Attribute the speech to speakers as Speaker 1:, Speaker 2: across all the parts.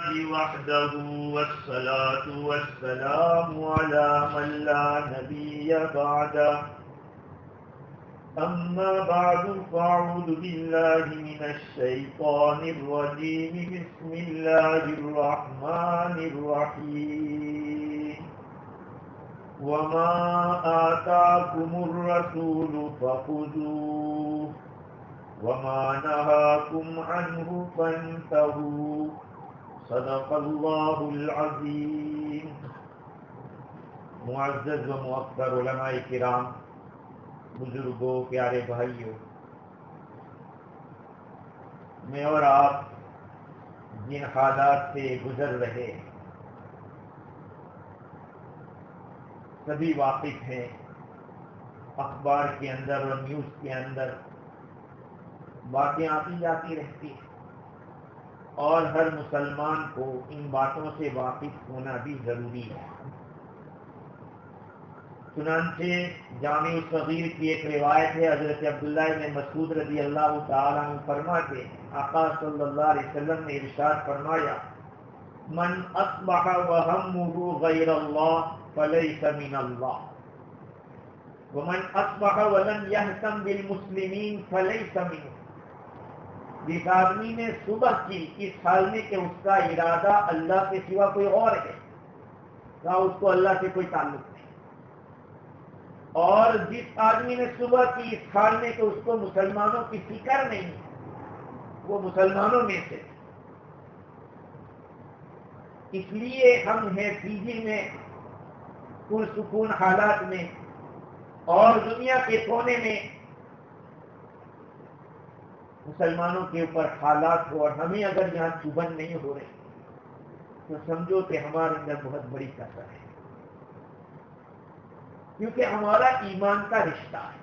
Speaker 1: وحده والصلاة والسلام على من لا نبي بعده أما بعد فأعوذ بالله من الشيطان الرجيم بسم الله الرحمن الرحيم وما آتاكم الرسول فخذوه وما نهاكم عنه فانتهوا صدق اللہ العظیم۔ معزز و مؤثر علماء کرام، بزرگوں، پیارے بھائیوں، میں اور آپ جن حالات سے گزر رہے سبھی واقف ہیں۔ اخبار کے اندر اور نیوز کے اندر باتیں آتی جاتی رہتی ہیں اور ہر مسلمان کو ان باتوں سے واقف ہونا بھی ضروری ہے۔ چنانچہ جامع صغیر کی ایک روایت ہے، حضرت عبداللہ بن مسعود رضی اللہ تعالیٰ عنہ فرماتے ہیں، آقا صلی اللہ علیہ وسلم نے ارشاد فرمایا، من اصبح وہمہ غیر اللہ فلیس من اللہ ومن اصبح ولم یہتم بالمسلمین فلیس منہ۔ جس آدمی نے صبح کی اس حال میں کہ اس کا ارادہ اللہ کے سوا کوئی اور ہے، کہا اس کو اللہ سے کوئی تعلق نہیں، اور جس آدمی نے صبح کی اس حال میں کہ اس کو مسلمانوں کی فکر نہیں، وہ مسلمانوں میں سے۔ اس لیے ہم ہیں پی جی میں پرسکون حالات میں اور دنیا کے کونے میں مسلمانوں کے اوپر حالات ہو، اور ہمیں اگر یہاں چبھن نہیں ہو رہے تو سمجھو کہ ہمارے اندر بہت بڑی کسر ہے، کیونکہ ہمارا ایمان کا رشتہ ہے۔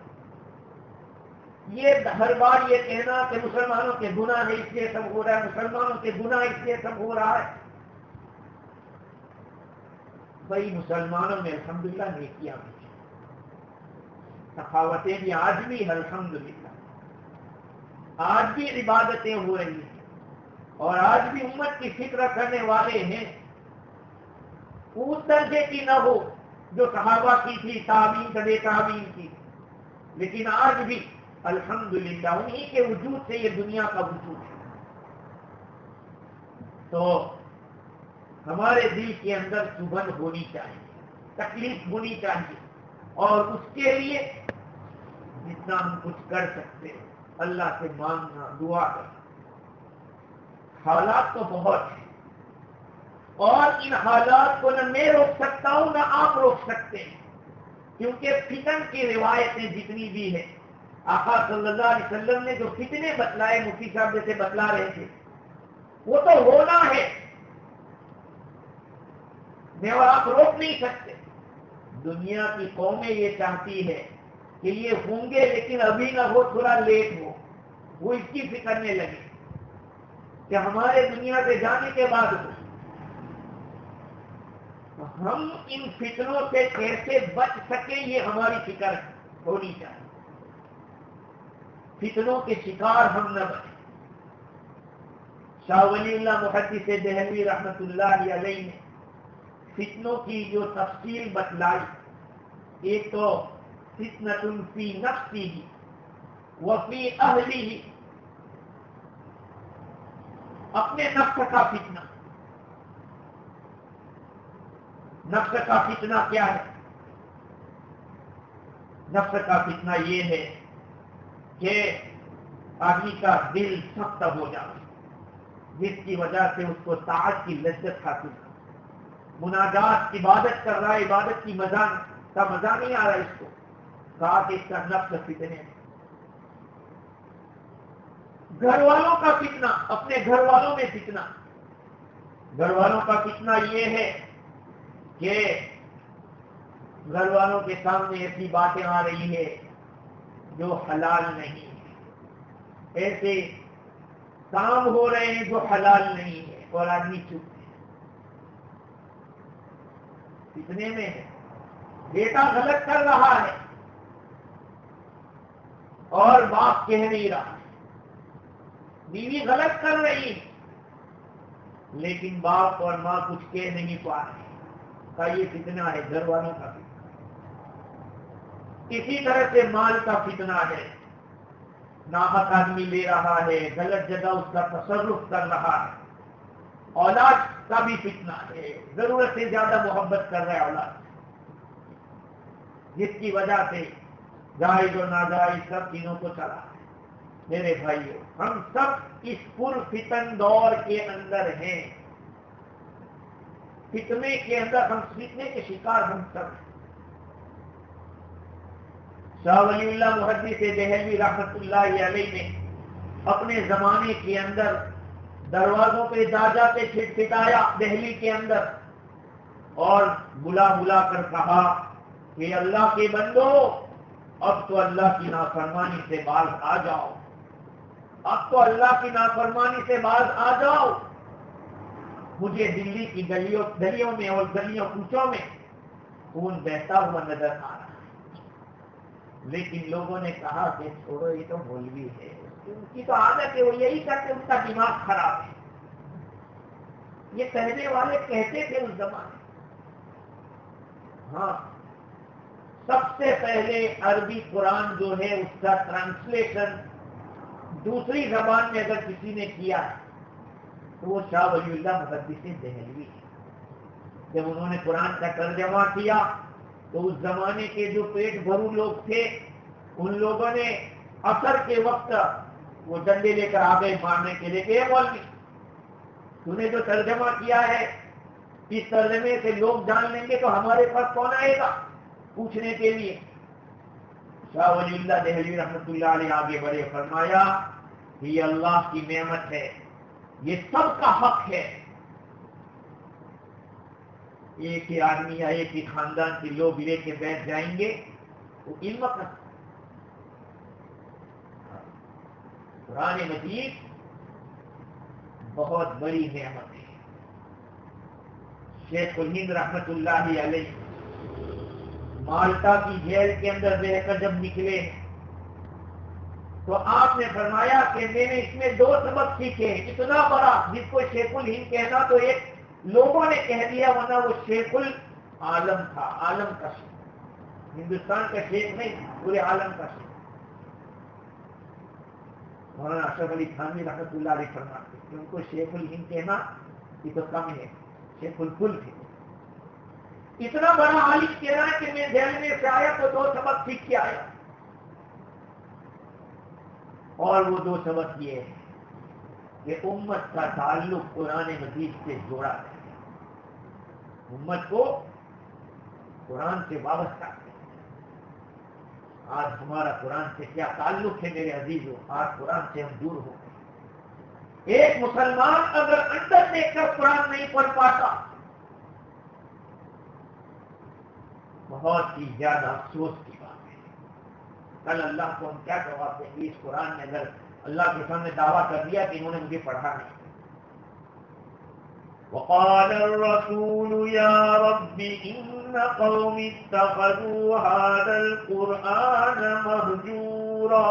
Speaker 1: یہ ہر بار یہ کہنا کہ مسلمانوں کے گناہ ہے اس لیے سب ہو رہا ہے، مسلمانوں کے گناہ اس لیے سب ہو رہا ہے، بھائی مسلمانوں میں الحمدللہ نیکیاں بھی ہیں، سخاوتیں بھی آج بھی الحمدللہ، آج بھی عبادتیں ہو رہی ہیں، اور آج بھی امت کی فکر کرنے والے ہیں۔ اس درجے کی نہ ہو جو صحابہ کی تھی، تابعین تبع تابعین کی، لیکن آج بھی الحمدللہ انہی کے وجود سے یہ دنیا کا وجود ہے۔ تو ہمارے دل کے اندر چبھن ہونی چاہیے، تکلیف ہونی چاہیے، اور اس کے لیے جتنا ہم کچھ کر سکتے ہیں اللہ سے مانگنا، دعا کرنا۔ حالات تو بہت ہیں، اور ان حالات کو نہ میں روک سکتا ہوں نہ آپ روک سکتے ہیں، کیونکہ فتن کی روایتیں جتنی بھی ہیں، آقا صلی اللہ علیہ وسلم نے جو فتنے بتلائے، مفتی صاحب جیسے بتلا رہے تھے، وہ تو ہونا ہے، میں اور آپ روک نہیں سکتے۔ دنیا کی قومیں یہ چاہتی ہے کہ یہ ہوں گے لیکن ابھی نہ ہو، تھوڑا لیٹ ہو، وہ اس کی فکر کرنے لگے کہ ہمارے دنیا سے جانے کے بعد ہو۔ ہم ان فتنوں سے کیسے بچ سکیں یہ ہماری فکر ہونی چاہیے، فتنوں کے شکار ہم نہ بنیں۔ شاہ ولی اللہ محدث دہلوی رحمۃ اللہ علیہ نے فتنوں کی جو تفصیل بتلائی، ایک تو فتنۃ فی نفسہ وفی اہلہ، اپنے نفس کا فتنہ۔ نفس کا فتنہ کیا ہے؟ نفس کا فتنہ یہ ہے کہ آدمی کا دل سخت ہو جائے، جس کی وجہ سے اس کو طاعت کی لذت حاصل ہو، مناجات عبادت کر رہا ہے، عبادت کی مزہ نہیں آ رہا اس کو، کہا کہ اس کا نفس فتنے ہے۔ گھر والوں کا فتنہ، اپنے گھر والوں میں فتنہ۔ گھر والوں کا فتنہ یہ ہے کہ گھر والوں کے سامنے ایسی باتیں آ رہی ہے جو حلال نہیں ہے، ایسے کام ہو رہے ہیں جو حلال نہیں ہے، اور آدمی چپ ہے، فتنے میں ہے۔ بیٹا غلط کر رہا ہے اور باپ کہہ نہیں رہا، بیوی غلط کر رہی، لیکن باپ اور ماں کچھ کہہ نہیں پا رہے کا یہ فتنہ ہے، گھر والوں کا فتنہ۔ اسی طرح سے مال کا فتنہ ہے، ناحق آدمی لے رہا ہے، غلط جگہ اس کا تصرف کر رہا ہے۔ اولاد کا بھی فتنہ ہے، ضرورت سے زیادہ محبت کر رہا ہے اولاد، جس کی وجہ سے جائز و ناجائز سب چیزوں کو چلا ہے۔ میرے بھائیوں، ہم سب اس پر فتن دور کے اندر ہیں، فتنے کے اندر، ہم فتنے کے شکار ہم سب ہیں۔ شاہ ولی اللہ محدث دہلوی رحمۃ اللہ علیہ نے اپنے زمانے کے اندر دروازوں پہ جا جا کے کھٹکھٹایا دہلی کے اندر، اور بلا بلا کر کہا کہ اللہ کے بندو، اب تو اللہ کی نافرمانی سے باز آ جاؤ، اب تو اللہ کی نافرمانی سے باز آ جاؤ۔ مجھے دلی کی گلیوں میں اور گلیوں کوچوں میں خون بہتا ہوا نظر آ رہا ہے، لیکن لوگوں نے کہا کہ چھوڑو، یہ تو مولوی ہے، ان کی تو عادت ہے، وہ یہی کرتے، ان کا دماغ خراب ہے۔ یہ کہنے والے کہتے تھے اس زمانے۔ ہاں، سب سے پہلے عربی قرآن جو ہے اس کا ٹرانسلیشن دوسری زبان میں اگر کسی نے کیا تو وہ شاہ ولی اللہ محدث دہلوی ہے۔ جب انہوں نے قرآن کا ترجمہ کیا تو اس زمانے کے جو پیٹ بھرو لوگ تھے، ان لوگوں نے عصر کے وقت وہ ڈنڈے لے کر آ گئے مارنے کے لیے کہ اے مولوی، تو نے جو ترجمہ کیا ہے، اس ترجمے سے لوگ جان لیں گے تو ہمارے پاس کون آئے گا پوچھنے کے لیے۔ شاہ ولی اللہ دہلوی رحمۃ اللہ علیہ آگے بڑھے، فرمایا کہ یہ اللہ کی نعمت ہے، یہ سب کا حق ہے۔ ایک ہی آدمی یا ایک ہی خاندان کے لوگ لے کے بیٹھ جائیں گے وہ علم کا۔ قرآن مجید بہت بڑی نعمت ہے۔ شیخ الہند رحمت اللہ علیہ مالٹا کی جیل کے اندر رہ کر جب نکلے تو آپ نے فرمایا کہ میں نے اس میں 2 سبق سیکھے ہیں، اتنا بڑا جس کو شیخ الہند کہنا تو ایک لوگوں نے کہہ دیا، ورنہ وہ شیخ العالم تھا، عالم کا شیخ، ہندوستان کا شیخ نہیں، پورے عالم کا شیخ۔ مولانا اشرف علی تھانوی رحمۃ اللہ علیہ فرماتے کہ ان کو شیخ الہند کہنا یہ تو کم ہے، شیخ الکل تھے۔ اتنا بڑا عالم کہہ رہا ہے کہ میں جیل میں سے آیا تو 2 سبق سیکھ کے آیا، اور وہ 2 سبق یہ ہے کہ امت کا تعلق قرآن مجید سے جوڑا ہے، امت کو قرآن سے وابستہ ہے۔ آج ہمارا قرآن سے کیا تعلق ہے میرے عزیزوں؟ آج قرآن سے ہم دور ہو گئے۔ ایک مسلمان اگر اندر دیکھ کر قرآن نہیں پڑھ پاتا، بہت ہی زیادہ افسوس کی بات ہے۔ کل اللہ کو ہم کیا جواب دیں گے؟ اس قرآن نے اگر اللہ کے سامنے دعویٰ کر دیا کہ انہوں نے مجھے پڑھا نہیں۔ وقال الرسول يا رب إن قوم اتخذوا هذا القرآن مهجورا۔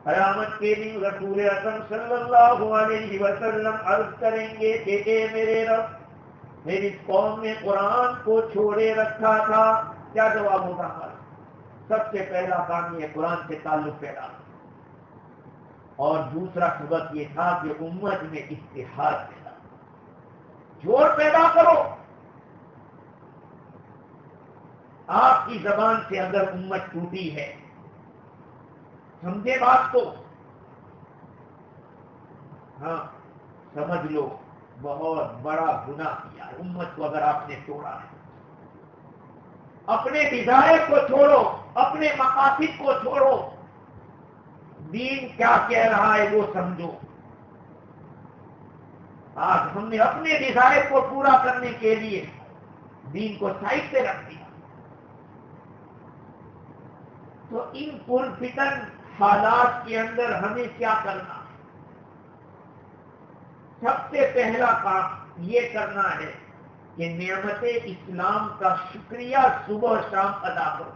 Speaker 1: قیامت کے دن رسول اکرم صلی اللہ علیہ وسلم عرض کریں گے کہ اے میرے رب، میری قوم نے قرآن کو چھوڑے رکھا تھا۔ کیا جواب ہوگا ہمارا؟ سب سے پہلا کام یہ قرآن سے تعلق پیدا، اور دوسرا سبق یہ تھا کہ امت میں اتحاد پیدا، جوڑ پیدا کرو۔ آپ کی زبان سے اگر امت ٹوٹی ہے، سمجھے بات کو؟ ہاں، سمجھ لو بہت بڑا گناہ کیا ہے امت کو اگر آپ نے توڑا ہے۔ اپنے ڈیزائر کو چھوڑو، اپنے مقاصد کو چھوڑو، دین کیا کہہ رہا ہے وہ سمجھو۔ آج ہم نے اپنے ڈیزائر کو پورا کرنے کے لیے دین کو سائڈ پہ رکھ دیا۔ تو ان پرفتن حالات کے اندر ہمیں کیا کرنا ہے؟ سب سے پہلا کام یہ کرنا ہے کہ نعمت اسلام کا شکریہ صبح شام ادا کرو۔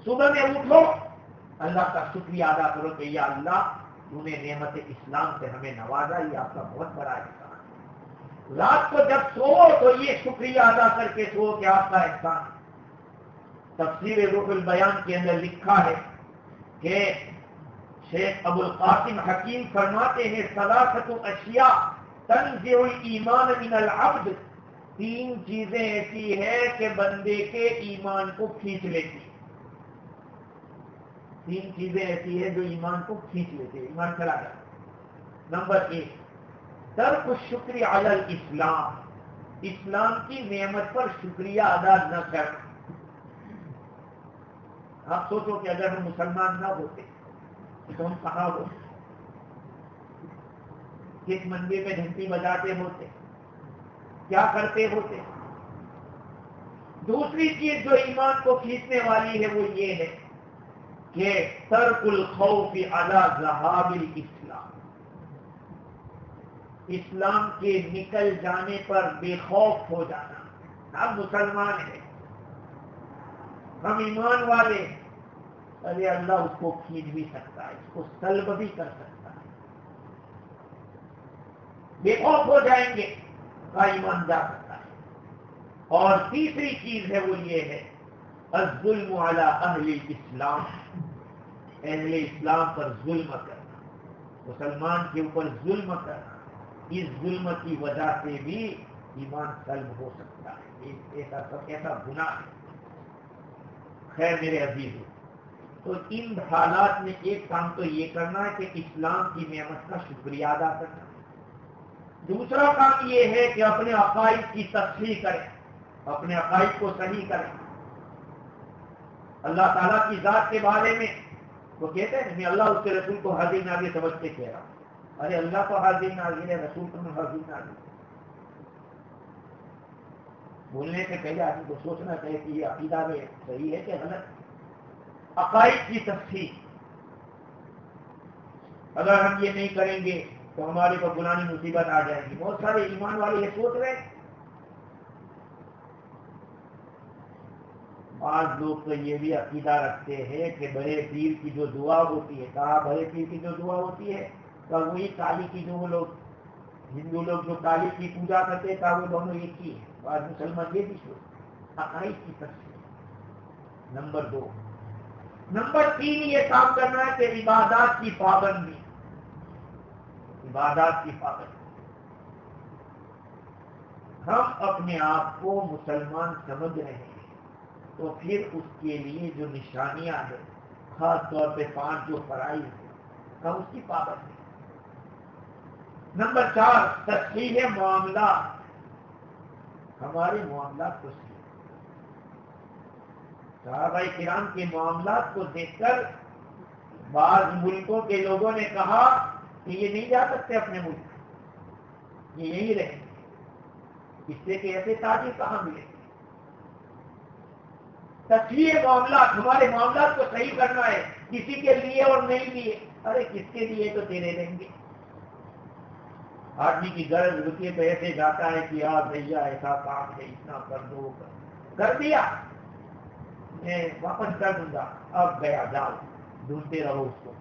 Speaker 1: صبح میں اٹھو، اللہ کا شکریہ ادا کرو کہ یا اللہ تو نے نعمت اسلام سے ہمیں نوازا، یہ آپ کا بہت بڑا احسان ہے۔ رات کو جب سو تو یہ شکریہ ادا کر کے سو کہ آپ کا احسان۔ تفسیر روح البیان کے اندر لکھا ہے کہ شیخ ابو القاسم حکیم فرماتے ہیں ثلاثۃ اشیاء تنزع الایمان من العبد، تین چیزیں ایسی ہیں کہ بندے کے ایمان کو کھینچ لیتی ہیں۔ تین چیزیں ایسی ہیں جو ایمان کو کھینچ لیتی ہیں، ایمان چلا جاتا۔ نمبر 1 ترک الشکر علی الاسلام، اسلام کی نعمت پر شکریہ ادا نہ کرنا۔ آپ سوچو کہ اگر ہم مسلمان نہ ہوتے تو ہم کہاں ہوتے، کس مندر میں گھنٹی بجاتے ہوتے، کیا کرتے ہوتے؟ دوسری چیز جو ایمان کو کھینچنے والی ہے وہ یہ ہے کہ ترک الخوف علی ذہاب الاسلام، اسلام کے نکل جانے پر بے خوف ہو جانا۔ ہم مسلمان ہیں، ہم ایمان والے ہیں، ارے اللہ اس کو کھینچ بھی سکتا ہے، اس کو سلب بھی کر سکتا ہے، بے خوف ہو جائیں گے کا ایمان جا سکتا ہے۔ اور تیسری چیز ہے وہ یہ ہے الظلم علی اہل الاسلام، اہل اسلام پر ظلم کرنا، مسلمان کے اوپر ظلم کرنا، اس ظلم کی وجہ سے بھی ایمان سلب ہو سکتا ہے، ایسا گناہ ہے۔ خیر میرے عزیزو، تو ان حالات میں ایک کام تو یہ کرنا ہے کہ اسلام کی نعمت کا شکریہ ادا کرنا، دوسرا کام یہ ہے کہ اپنے عقائد کی تصحیح کریں، اپنے عقائد کو صحیح کریں۔ اللہ تعالیٰ کی ذات کے بارے میں وہ کہتے ہیں کہ اللہ اس کے رسول کو حاضر نازل سمجھ کے کہہ رہا ہوں، ارے اللہ تو حاضر نازل ہے، رسول تو حاضر نازل ہے۔ بولنے سے پہلے آدمی کو سوچنا چاہیے کہ یہ عقیدہ میں صحیح ہے کہ غلط۔ عقائد کی تصحیح، اگر ہم یہ نہیں کریں گے تو ہمارے پر گناہی مصیبت آ جائے گی۔ بہت سارے ایمان والے یہ سوچ رہے ہیں، بعض لوگ تو یہ بھی عقیدہ رکھتے ہیں کہ بڑے پیر کی جو دعا ہوتی ہے، کہا بڑے پیر کی جو دعا ہوتی ہے تو وہی کالی کی جو وہ لوگ ہندو لوگ جو کالی کی پوجا کرتے ہیں وہ دونوں ایک ہی ہے۔ بعض مسلمان یہ بھی سوچتے، عقائد کی تصحیح۔ نمبر 2 نمبر 3 یہ کام کرنا ہے کہ عبادات کی پابندی، عبادات کی پابندی۔ ہم اپنے آپ کو مسلمان سمجھ رہے ہیں تو پھر اس کے لیے جو نشانیاں ہیں، خاص طور پہ 5 جو فرائض ہیں، ہم اس کی پابندی۔ نمبر 4 تصحیح معاملات، ہمارے معاملات کو صحیح۔ صحابہ کرام کے معاملات کو دیکھ کر بعض ملکوں کے لوگوں نے کہا کہ یہ نہیں جا سکتے اپنے ملک، یہ یہی رہیں گے، اس سے کہ ایسے تاجر کہاں ملے گے۔ تصحیح معاملات، ہمارے معاملات کو صحیح کرنا ہے، کسی کے لیے اور نہیں لیے، ارے کس کے لیے تو تیرے رہیں گے۔ آدمی کی غرض ہوتی ہے تو ایسے جاتا ہے کہ یار بھیا ایسا کام ہے، اتنا کر دو، کر دیا میں واپس کر دوں گا، اب گیا جاؤ ڈھونڈتے رہو اس کو۔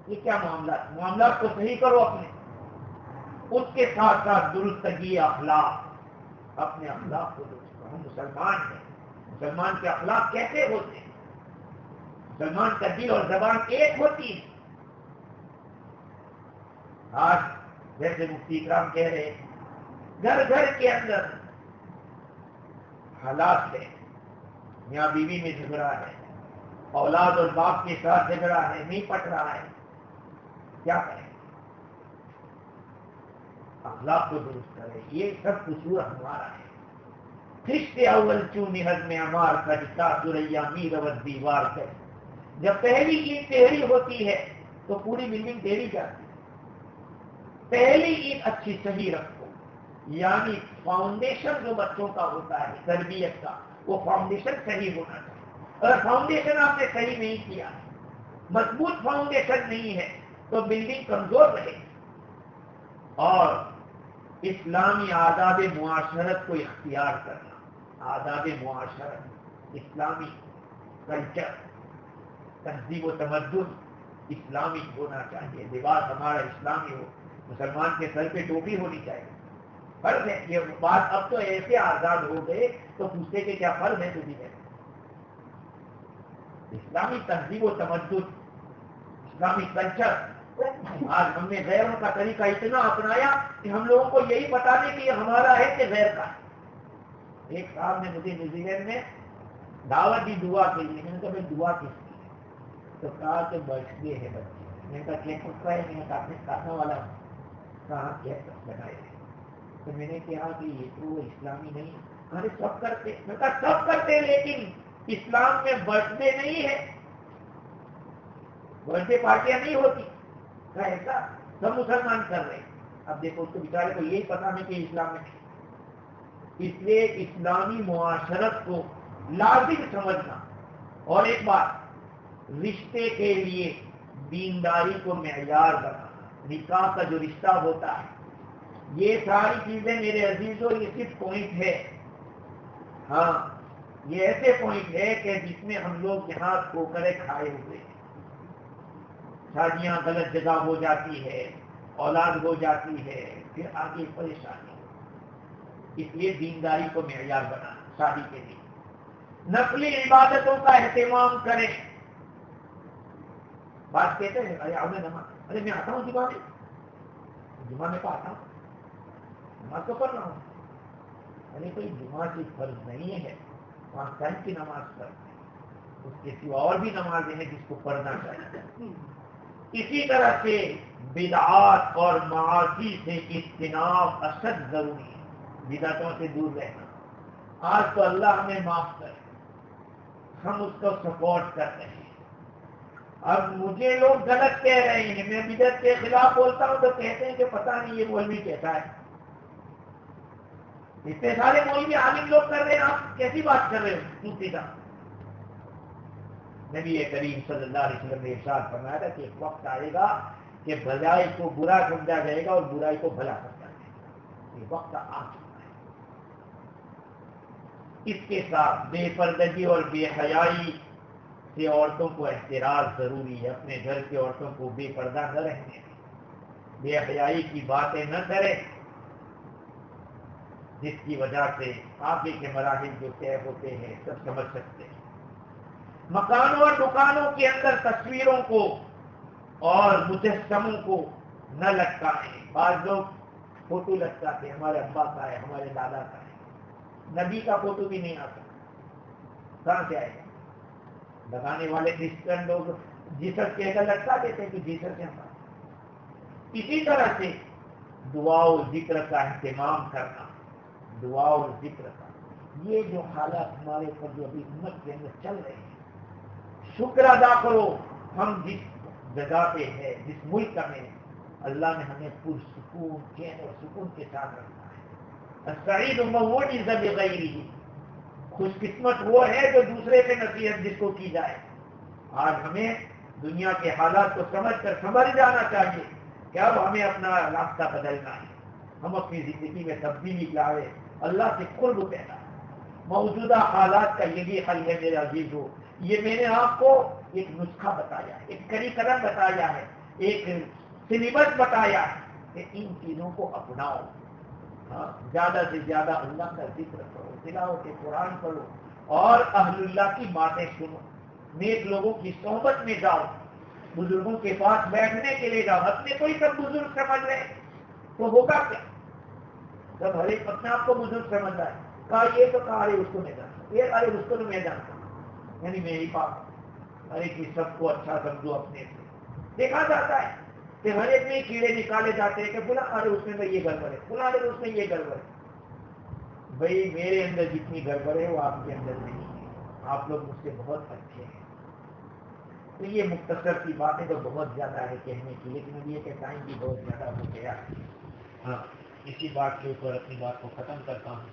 Speaker 1: یہ کیا معاملات؟ معاملات کو صحیح کرو اپنے، اس کے ساتھ ساتھ درستگی اخلاق، اپنے اخلاق کو درست کرو۔ ہم مسلمان ہیں، مسلمان کے اخلاق کیسے ہوتے ہیں؟ مسلمان کا دل اور زبان ایک ہوتی ہے۔ آج جیسے مفتی اکرام کہہ رہے ہیں، گھر گھر کے اندر حالات ہے، میاں بیوی میں جھگڑا ہے، اولاد اور باپ کے ساتھ جھگڑا ہے، نہیں پٹ رہا ہے، کیا کریں؟ اخلاق کو درست کرے، یہ سب قصور ہمارا ہے۔ خشتے اول چونی حد میں امار کجتا سریا میر اور دیوار کر، جب پہلی عید تیری ہوتی ہے تو پوری بلڈنگ تیری جاتی ہے۔ پہلی عید اچھی صحیح رکھو، یعنی فاؤنڈیشن جو بچوں کا ہوتا ہے تربیت کا، وہ فاؤنڈیشن صحیح ہونا چاہیے۔ اگر فاؤنڈیشن آپ نے صحیح نہیں کیا، مضبوط فاؤنڈیشن نہیں ہے تو بلڈنگ کمزور رہے گی۔ اور اسلامی آداب معاشرت کو اختیار کرنا، آداب معاشرت، اسلامی کلچر، تہذیب و تمدن، اسلامی ہونا چاہیے، لباس ہمارا اسلامی ہو، مسلمان کے سر پہ ٹوپی ہونی چاہیے. فرض ہے یہ بات. اب تو ایسے آزاد ہو گئے تو پوچھتے کہ کیا فرض ہے تجھے؟ اسلامی تہذیب و تمدن، اسلامی کلچر. آج ہم نے غیروں کا طریقہ اتنا اپنایا کہ ہم لوگوں کو یہی بتا دیں کہ یہ ہمارا ہے کہ غیر کا ہے. ایک صاحب نے مجھے نیوزی لینڈ میں دعوت دی دعا کے لیے. میں نے کہا بھائی دعا کس کی ہے؟ تو کہا کہ برتھ ڈے ہے بچے. میں نے کہا کیک پکا ہے؟ میں نے کہا آپ نے کھانا والا کہاں کیک بنائے. تو میں نے کہا کہ یہ تو اسلامی نہیں. ارے سب کرتے. میں نے کہا سب کرتے لیکن اسلام میں برتھ ڈے نہیں ہے، برتھ ڈے پارٹیاں نہیں ہوتی. کہا ایسا سب مسلمان کر رہے ہیں. اب دیکھو اس کو بیچارے کو یہی پتا نہیں کہ اسلام میں. اس لیے اسلامی معاشرت کو لازم سمجھنا. اور ایک بات، رشتے کے لیے دینداری کو معیار بنانا. نکاح کا جو رشتہ ہوتا ہے، یہ ساری چیزیں میرے عزیزوں یہ صرف پوائنٹ ہے. ہاں یہ ایسے پوائنٹ ہے کہ جس میں ہم لوگ یہاں ٹھوکریں کھائے ہوئے ہیں. شادیاں غلط جگہ ہو جاتی ہے، اولاد ہو جاتی ہے، پھر آگے پریشانی. اس لیے دینداری کو معیار بنانا. شادی کے لیے نفلی عبادتوں کا اہتمام کریں. بات کہتے ہیں ارے آؤ میں نماز، ارے میں آتا ہوں جمعہ میں تو آتا ہوں، نماز تو پڑھ رہا ہوں. ارے کوئی جمعہ کی فرض نہیں ہے، 5 ٹائم کی نماز پڑھتے ہیں. اس کے سوا اور بھی نمازیں ہیں جس کو پڑھنا چاہیے. اسی طرح سے بدعات اور معاصی سے اجتناب اشد ضروری ہے. بدعتوں سے دور رہنا. آج تو اللہ ہمیں معاف کرے، ہم اس کو سپورٹ کر رہے ہیں. اب مجھے لوگ غلط کہہ رہے ہیں، میں بدعت کے خلاف بولتا ہوں تو کہتے ہیں کہ پتہ نہیں یہ مولوی کہتا ہے. اتنے سارے مولوی عالم لوگ کر رہے ہیں، آپ کیسی بات کر رہے ہو؟ سیدھا نبی کریم صلی اللہ علیہ وسلم نے ارشاد فرمایا تھا کہ ایک وقت آئے گا کہ بھلائی کو برا سمجھا جائے گا اور برائی کو بھلا سمجھا جائے گا. یہ وقت آ چکا ہے. اس کے ساتھ بے پردگی اور بے حیائی سے عورتوں کو احتراز ضروری ہے. اپنے گھر کی عورتوں کو بے پردہ نہ رہنے دیں، بے حیائی کی باتیں نہ کریں، جس کی وجہ سے آگے کے مراحل جو طے ہوتے ہیں سب سمجھ سکتے ہیں. مکانوں اور دکانوں کے اندر تصویروں کو اور مجسموں کو نہ لٹکائیں. بعض لوگ فوٹو لٹکاتے ہیں، ہمارے ابا کا ہے، ہمارے دادا کا ہے. نبی کا فوٹو بھی نہیں آتا، کہاں سے آئے گا؟ لگانے والے کرسچن لوگ جیسس کہہ کر لٹکا دیتے ہیں کہ جیسس ہے ہمارا. اسی طرح سے دعا و ذکر کا اہتمام کرنا. دعا اور ذکر کا یہ جو حالات ہمارے اوپر جو ابھی امت کے اندر چل رہے ہیں، شکر ادا کرو. ہم جس جگہ پہ ہے، جس ملک میں اللہ نے ہمیں پرسکون چین اور سکون کے ساتھ رکھا ہے. السعید من وجد بغیرہ، خوش قسمت وہ ہے جو دوسرے پہ نصیحت جس کو کی جائے. آج ہمیں دنیا کے حالات کو سمجھ کر سمجھ جانا چاہیے کہ اب ہمیں اپنا راستہ بدلنا ہے. ہم اپنی زندگی میں تبدیلی لائے، اللہ سے قرب پیدا. موجودہ حالات کا یہ بھی حل ہے میرے عزیزو. یہ میں نے آپ کو ایک نسخہ بتایا ہے، ایک کریکلم بتایا ہے، ایک سلیبس بتایا ہے کہ ان چیزوں کو اپناؤ. ہاں زیادہ سے زیادہ اللہ کا ذکر کرو، تلاوت قرآن پڑھو اور اہل اللہ کی باتیں سنو. نیک لوگوں کی صحبت میں جاؤ، بزرگوں کے پاس بیٹھنے کے لیے جاؤ. اپنے کوئی سب بزرگ سمجھ رہے تو ہوگا کیا؟ جب ہر ایک اپنے آپ کو بزرگ سمجھ رہا ہے، کہا یہ تو کہا ارے اس کو میں جانتا، یہ ارے اس کو تو میں جانتا ہوں، یعنی میری بات ارے کہ سب کو اچھا سمجھو. اپنے سے دیکھا جاتا ہے کہ ہر ایک میں کیڑے نکالے جاتے ہیں کہ بولا ارے اس میں یہ گڑبڑ ہے، بولا ارے اس میں یہ گڑبڑ ہے. بھائی میرے اندر جتنی گڑبڑ ہے وہ آپ کے اندر نہیں ہے. آپ لوگ مجھ سے بہت اچھے ہیں. تو یہ مختصر کی باتیں تو بہت زیادہ ہے کہنے کی، لیکن اب یہ کہ ٹائم بھی بہت زیادہ ہو گیا. ہاں اسی بات کے اوپر اپنی بات کو ختم کرتا ہوں.